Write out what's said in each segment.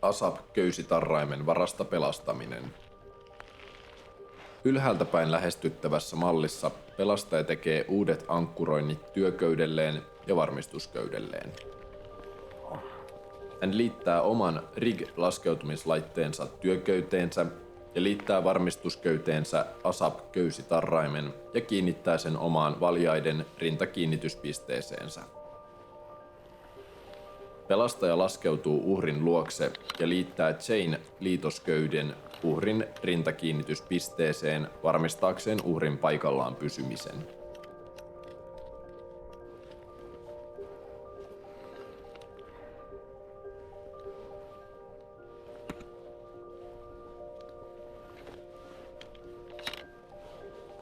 ASAP-köysitarraimen varasta pelastaminen. Ylhäältä päin lähestyttävässä mallissa pelastaja tekee uudet ankkuroinnit työköydelleen ja varmistusköydelleen. Hän liittää oman rig-laskeutumislaitteensa työköyteensä ja liittää varmistusköyteensä ASAP-köysitarraimen ja kiinnittää sen omaan valjaiden rintakiinnityspisteeseensä. Pelastaja laskeutuu uhrin luokse ja liittää chain-liitosköyden uhrin rintakiinnityspisteeseen varmistaakseen uhrin paikallaan pysymisen.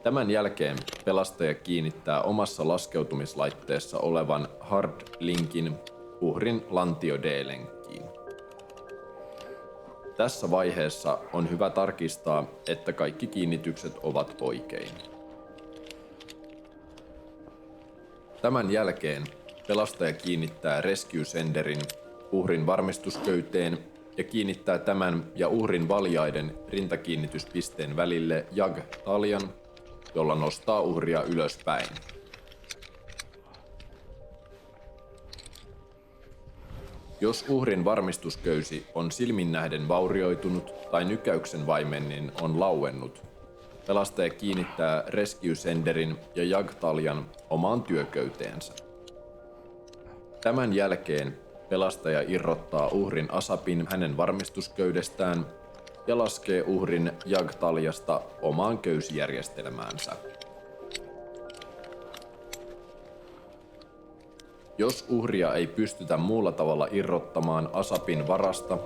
Tämän jälkeen pelastaja kiinnittää omassa laskeutumislaitteessa olevan hard-linkin uhrin lantio D-lenkkiin. Tässä vaiheessa on hyvä tarkistaa, että kaikki kiinnitykset ovat oikein. Tämän jälkeen pelastaja kiinnittää rescue senderin uhrin varmistusköyteen ja kiinnittää tämän ja uhrin valjaiden rintakiinnityspisteen välille jag-taljan, jolla nostaa uhria ylöspäin. Jos uhrin varmistusköysi on silminnähden vaurioitunut tai nykäyksen vaimennin on lauennut, pelastaja kiinnittää rescue senderin ja jag-taljan omaan työköyteensä. Tämän jälkeen pelastaja irrottaa uhrin ASAPin hänen varmistusköydestään ja laskee uhrin jag-taljasta omaan köysijärjestelmäänsä. Jos uhria ei pystytä muulla tavalla irrottamaan ASAPin varasta,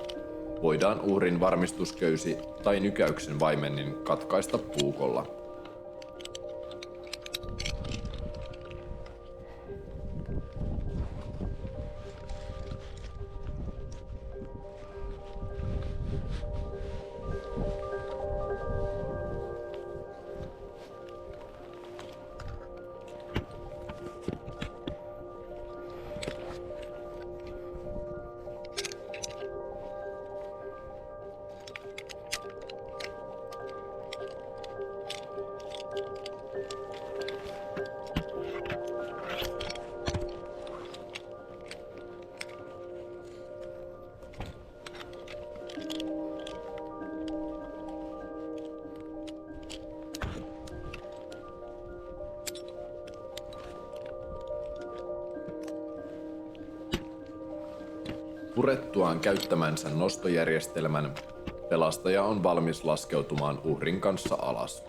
voidaan uhrin varmistusköysi tai nykäyksen vaimennin katkaista puukolla. Purettuaan käyttämänsä nostojärjestelmän, pelastaja on valmis laskeutumaan uhrin kanssa alas.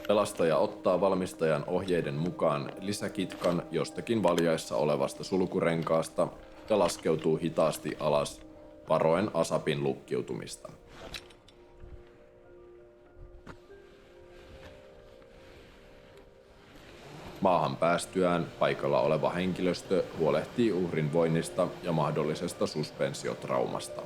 Pelastaja ottaa valmistajan ohjeiden mukaan lisäkitkan jostakin valjaissa olevasta sulkurenkaasta ja laskeutuu hitaasti alas, varoen ASAPin lukkiutumista. Maahan päästyään paikalla oleva henkilöstö huolehtii uhrin voinnista ja mahdollisesta suspensiotraumasta.